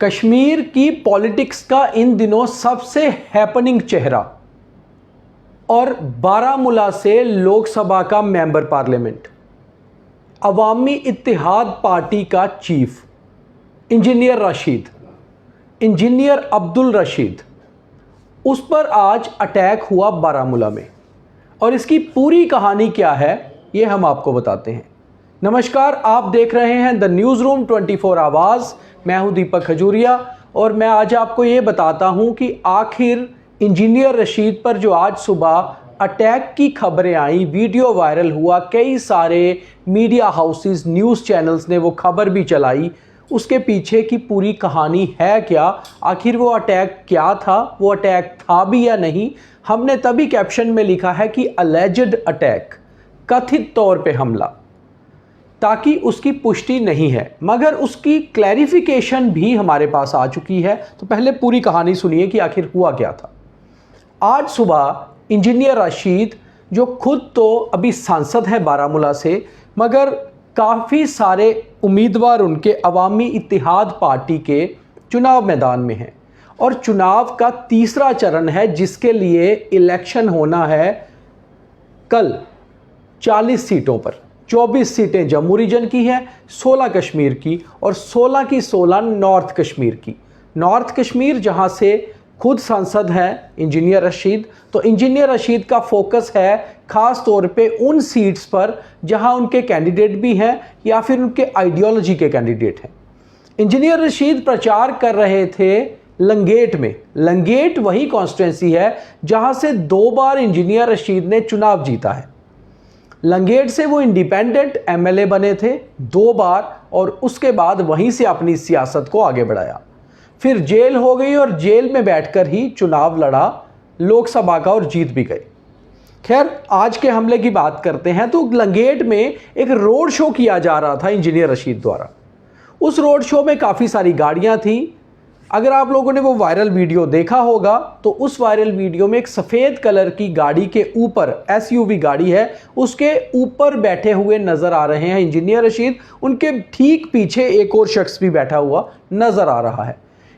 कश्मीर की पॉलिटिक्स का इन दिनों सबसे हैपनिंग चेहरा और बारामूला से लोकसभा का मेंबर पार्लियामेंट, अवामी इत्तेहाद पार्टी का चीफ इंजीनियर अब्दुल रशीद, उस पर आज अटैक हुआ बारामूला में। और इसकी पूरी कहानी क्या है ये हम आपको बताते हैं। नमस्कार, आप देख रहे हैं द न्यूज़ रूम 24 आवाज़। मैं हूं दीपक खजूरिया और मैं आज आपको ये बताता हूं कि आखिर इंजीनियर रशीद पर जो आज सुबह अटैक की खबरें आई, वीडियो वायरल हुआ, कई सारे मीडिया हाउसेस, न्यूज़ चैनल्स ने वो खबर भी चलाई, उसके पीछे की पूरी कहानी है क्या, आखिर वो अटैक क्या था, वो अटैक था भी या नहीं। हमने तभी कैप्शन में लिखा है कि अलेज्ड अटैक, कथित तौर पे हमला, ताकि उसकी पुष्टि नहीं है, मगर उसकी क्लैरिफिकेशन भी हमारे पास आ चुकी है। तो पहले पूरी कहानी सुनिए कि आखिर हुआ क्या था। आज सुबह इंजीनियर रशीद, जो खुद तो अभी सांसद है बारामूला से, मगर काफ़ी सारे उम्मीदवार उनके अवामी इत्तेहाद पार्टी के चुनाव मैदान में हैं और चुनाव का तीसरा चरण है जिसके लिए इलेक्शन होना है कल 40 सीटों पर। 24 सीटें जम्मू रीजन की हैं, 16 कश्मीर की और 16 की 16 नॉर्थ कश्मीर की। नॉर्थ कश्मीर जहां से खुद सांसद हैं इंजीनियर रशीद, तो इंजीनियर रशीद का फोकस है ख़ास तौर पे उन सीट्स पर जहां उनके कैंडिडेट भी हैं या फिर उनके आइडियोलॉजी के कैंडिडेट हैं। इंजीनियर रशीद प्रचार कर रहे थे लंगेट में। लंगेट वही कॉन्स्टिट्यूंसी है जहां से 2 बार इंजीनियर रशीद ने चुनाव जीता है। लंगेट से वो इंडिपेंडेंट एमएलए बने थे 2 बार और उसके बाद वहीं से अपनी सियासत को आगे बढ़ाया। फिर जेल हो गई और जेल में बैठकर ही चुनाव लड़ा लोकसभा का और जीत भी गए। खैर, आज के हमले की बात करते हैं। तो लंगेट में एक रोड शो किया जा रहा था इंजीनियर रशीद द्वारा। उस रोड शो में काफ़ी सारी गाड़ियां थीं। अगर आप लोगों ने वो वायरल वीडियो देखा होगा तो उस वायरल वीडियो में एक सफ़ेद कलर की गाड़ी के ऊपर, एसयूवी गाड़ी है, उसके ऊपर बैठे हुए नज़र आ रहे हैं इंजीनियर रशीद। उनके ठीक पीछे एक और शख्स भी बैठा हुआ नज़र आ रहा है।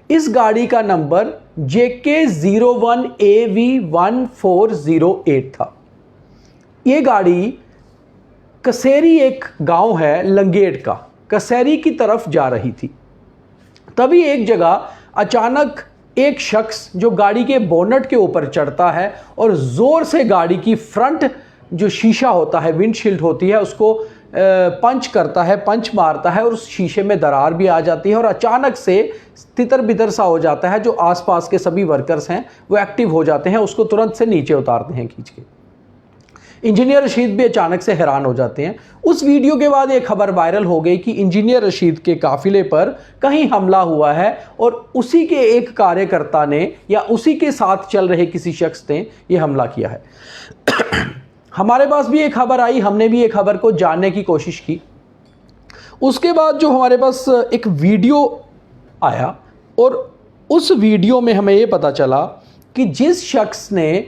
इस गाड़ी का नंबर JK01AV1408 था। ये गाड़ी कसेरी, एक गांव है लंगेट का, कसेरी की तरफ जा रही थी। तभी एक जगह अचानक एक शख्स जो गाड़ी के बोनट के ऊपर चढ़ता है और ज़ोर से गाड़ी की फ्रंट जो शीशा होता है, विंडशील्ड होती है, उसको पंच करता है, पंच मारता है और उस शीशे में दरार भी आ जाती है और अचानक से तितर बितर सा हो जाता है। जो आसपास के सभी वर्कर्स हैं वो एक्टिव हो जाते हैं, उसको तुरंत से नीचे उतारते हैं खींच के। इंजीनियर रशीद भी अचानक से हैरान हो जाते हैं। उस वीडियो के बाद एक खबर वायरल हो गई कि इंजीनियर रशीद के काफिले पर कहीं हमला हुआ है और उसी के एक कार्यकर्ता ने या उसी के साथ चल रहे किसी शख्स ने यह हमला किया है। हमारे पास भी एक खबर आई, हमने भी एक खबर को जानने की कोशिश की। उसके बाद जो हमारे पास एक वीडियो आया और उस वीडियो में हमें यह पता चला कि जिस शख्स ने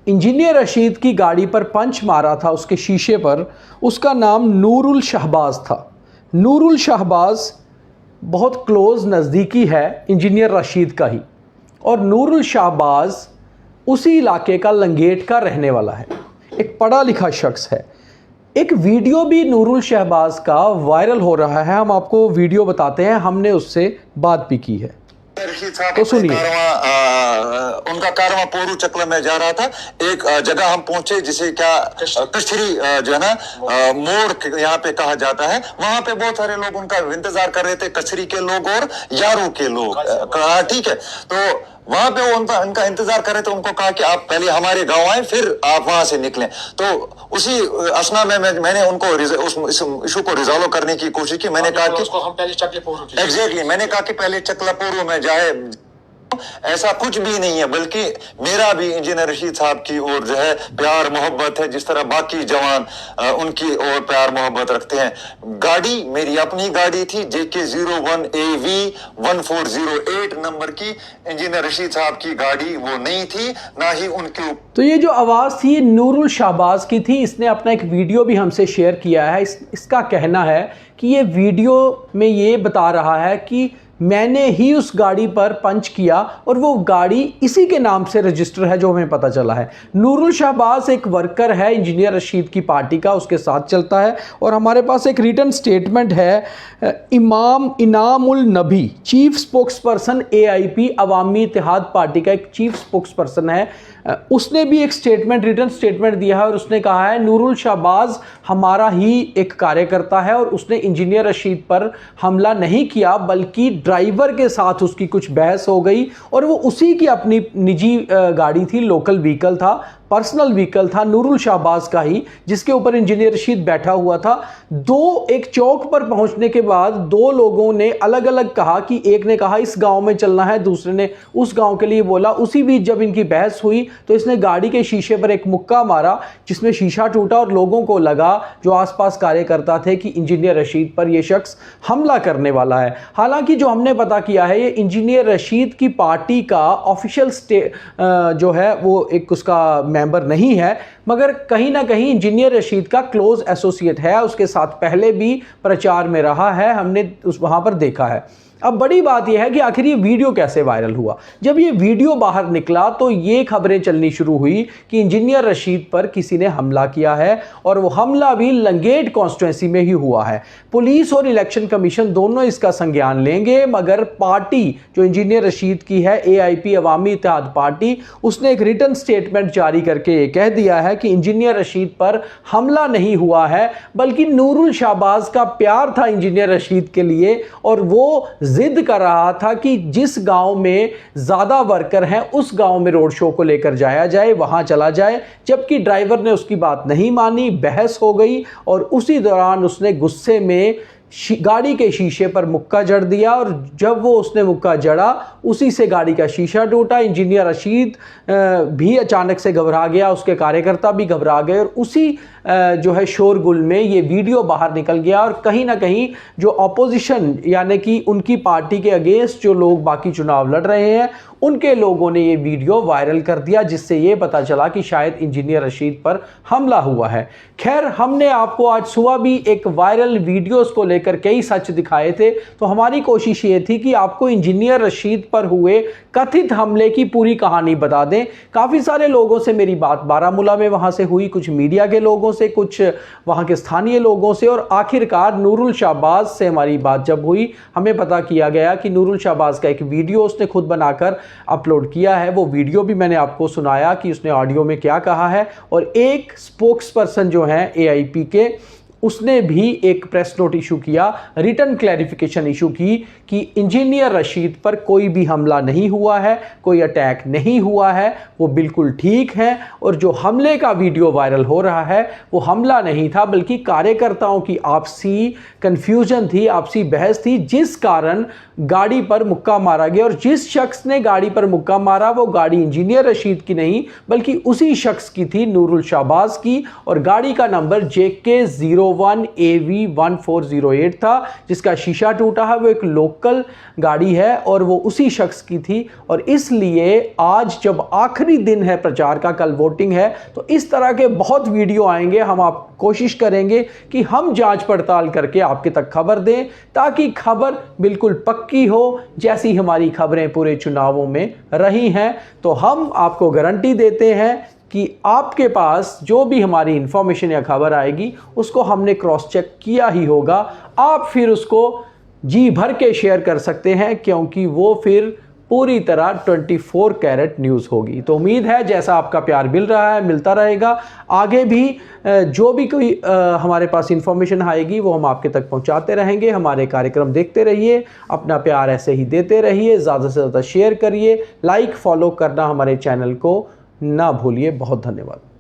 इंजीनियर रशीद की गाड़ी पर पंच मारा था उसके शीशे पर, उसका नाम नूरुल शहबाज था। नूरुल शहबाज बहुत क्लोज नज़दीकी है इंजीनियर रशीद का ही, और नूरुल शहबाज उसी इलाके का लंगेट का रहने वाला है, एक पढ़ा लिखा शख्स है। एक वीडियो भी नूरुल शहबाज का वायरल हो रहा है, हम आपको वीडियो बताते हैं, हमने उससे बात भी की है, तो सुनिए। उनका कारवां पोरू चक्र में जा रहा था। एक जगह हम पहुंचे जिसे क्या कश्मीरी जो है ना मोड़ यहाँ पे कहा जाता है, वहां पे बहुत सारे लोग उनका इंतजार कर रहे थे, कचरी के लोग और यारों के लोग। ठीक है, तो वहां पे वो उनका इंतजार कर रहे थे। उनको कहा कि आप पहले हमारे गांव आए फिर आप वहां से निकलें। तो उसी असना में मैंने उनको उस इशू को रिजॉल्व करने की कोशिश की। मैंने कहा कि हम पहले चकलापुर, एग्जैक्टली, मैंने कहा कि पहले चकलापुर में जाए। ऐसा कुछ भी नहीं है, बल्कि मेरा भी इंजीनियर रशीद साहब की ओर जो है प्यार मोहब्बत है, जिस तरह बाकी जवान उनकी ओर प्यार मोहब्बत रखते हैं। गाड़ी मेरी अपनी गाड़ी थी, JK01AV1408 नंबर की। इंजीनियर रशीद साहब की गाड़ी वो नहीं थी, ना ही उनके। तो ये जो आवाज़ थी नूरुल शहबाज की थी। इसने अपना एक वीडियो भी हमसे शेयर किया है। इसका कहना है कि ये वीडियो में ये बता रहा है कि मैंने ही उस गाड़ी पर पंच किया और वो गाड़ी इसी के नाम से रजिस्टर है जो हमें पता चला है। नूरुल शाहबाज एक वर्कर है इंजीनियर रशीद की पार्टी का, उसके साथ चलता है। और हमारे पास एक रिटन स्टेटमेंट है इमाम इनामुल नबी, चीफ स्पोक्स पर्सन AIP अवामी इत्तेहाद पार्टी का एक चीफ स्पोक्स पर्सन है, उसने भी एक स्टेटमेंट, रिटन स्टेटमेंट दिया है और उसने कहा है नूरुल शाहबाज हमारा ही एक कार्यकर्ता है और उसने इंजीनियर रशीद पर हमला नहीं किया, बल्कि ड्राइवर के साथ उसकी कुछ बहस हो गई और वो उसी की अपनी निजी गाड़ी थी, लोकल व्हीकल था, पर्सनल व्हीकल था नूरुल शाहबाज का ही, जिसके ऊपर इंजीनियर रशीद बैठा हुआ था। एक चौक पर पहुंचने के बाद दो लोगों ने अलग अलग कहा कि एक ने कहा इस गांव में चलना है, दूसरे ने उस गांव के लिए बोला। उसी बीच जब इनकी बहस हुई तो इसने गाड़ी के शीशे पर एक मुक्का मारा जिसमें शीशा टूटा और लोगों को लगा, जो आसपास कार्यकर्ता थे, कि इंजीनियर रशीद पर यह शख्स हमला करने वाला है। हालांकि जो हमने पता किया है ये इंजीनियर रशीद की पार्टी का ऑफिशियल जो है वो एक उसका मेंबर नहीं है, मगर कहीं ना कहीं इंजीनियर रशीद का क्लोज एसोसिएट है, उसके साथ पहले भी प्रचार में रहा है, हमने वहां पर देखा है। अब बड़ी बात यह है कि आखिर ये वीडियो कैसे वायरल हुआ। जब ये वीडियो बाहर निकला तो ये खबरें चलनी शुरू हुई कि इंजीनियर रशीद पर किसी ने हमला किया है और वो हमला भी लंगेट कॉन्स्टिट्यूंसी में ही हुआ है। पुलिस और इलेक्शन कमीशन दोनों इसका संज्ञान लेंगे, मगर पार्टी जो इंजीनियर रशीद की है AIP अवामी इत्तेहाद पार्टी, उसने एक रिटन स्टेटमेंट जारी करके ये कह दिया है कि इंजीनियर रशीद पर हमला नहीं हुआ है, बल्कि नूरुल शाहबाज का प्यार था इंजीनियर रशीद के लिए और वो जिद कर रहा था कि जिस गांव में ज्यादा वर्कर हैं उस गांव में रोड शो को लेकर जाया जाए, वहां चला जाए। जबकि ड्राइवर ने उसकी बात नहीं मानी, बहस हो गई और उसी दौरान उसने गुस्से में गाड़ी के शीशे पर मुक्का जड़ दिया और जब वो उसने मुक्का जड़ा उसी से गाड़ी का शीशा टूटा। इंजीनियर रशीद भी अचानक से घबरा गया, उसके कार्यकर्ता भी घबरा गए और उसी जो है शोरगुल में ये वीडियो बाहर निकल गया और कहीं ना कहीं जो अपोजिशन यानी कि उनकी पार्टी के अगेंस्ट जो लोग बाकी चुनाव लड़ रहे हैं उनके लोगों ने ये वीडियो वायरल कर दिया, जिससे ये पता चला कि शायद इंजीनियर रशीद पर हमला हुआ है। खैर, हमने आपको आज सुबह भी एक वायरल वीडियोस को लेकर कई सच दिखाए थे, तो हमारी कोशिश ये थी कि आपको इंजीनियर रशीद पर हुए कथित हमले की पूरी कहानी बता दें। काफ़ी सारे लोगों से मेरी बात बारामूला में वहाँ से हुई, कुछ मीडिया के लोगों से, कुछ वहाँ के स्थानीय लोगों से और आखिरकार नूरुल शाहबाज से हमारी बात जब हुई, हमें पता किया गया कि नूरुल शाहबाज का एक वीडियो उसने खुद बनाकर अपलोड किया है। वो वीडियो भी मैंने आपको सुनाया कि उसने ऑडियो में क्या कहा है और एक स्पोक्स पर्सन जो है AIP के, उसने भी एक प्रेस नोट इशू किया, रिटन क्लैरिफिकेशन इशू की कि इंजीनियर रशीद पर कोई भी हमला नहीं हुआ है, कोई अटैक नहीं हुआ है, वो बिल्कुल ठीक है और जो हमले का वीडियो वायरल हो रहा है वो हमला नहीं था, बल्कि कार्यकर्ताओं की आपसी कंफ्यूजन थी, आपसी बहस थी, जिस कारण गाड़ी पर मुक्का मारा गया। और जिस शख्स ने गाड़ी पर मुक्का मारा वो गाड़ी इंजीनियर रशीद की नहीं बल्कि उसी शख्स की थी, नूरुल शाहबाज की, और गाड़ी का नंबर JK01AV1408 था, जिसका शीशा टूटा है। वो एक लोकल गाड़ी है और वो उसी शख्स की थी। और इसलिए आज जब आखिरी दिन है प्रचार का, कल वोटिंग है, तो इस तरह के बहुत वीडियो आएंगे। हम आप कोशिश करेंगे कि हम जांच पड़ताल करके आपके तक खबर दें, ताकि खबर बिल्कुल पक्की हो, जैसी हमारी खबरें पूरे चुनावों में रही हैं। तो हम आपको गारंटी देते हैं कि आपके पास जो भी हमारी इंफॉर्मेशन या खबर आएगी उसको हमने क्रॉस चेक किया ही होगा। आप फिर उसको जी भर के शेयर कर सकते हैं, क्योंकि वो फिर पूरी तरह 24 कैरेट न्यूज़ होगी। तो उम्मीद है जैसा आपका प्यार मिल रहा है, मिलता रहेगा। आगे भी जो भी कोई हमारे पास इंफॉर्मेशन आएगी वो हम आपके तक पहुंचाते रहेंगे। हमारे कार्यक्रम देखते रहिए, अपना प्यार ऐसे ही देते रहिए, ज़्यादा से ज़्यादा शेयर करिए, लाइक फॉलो करना हमारे चैनल को ना भूलिए। बहुत धन्यवाद।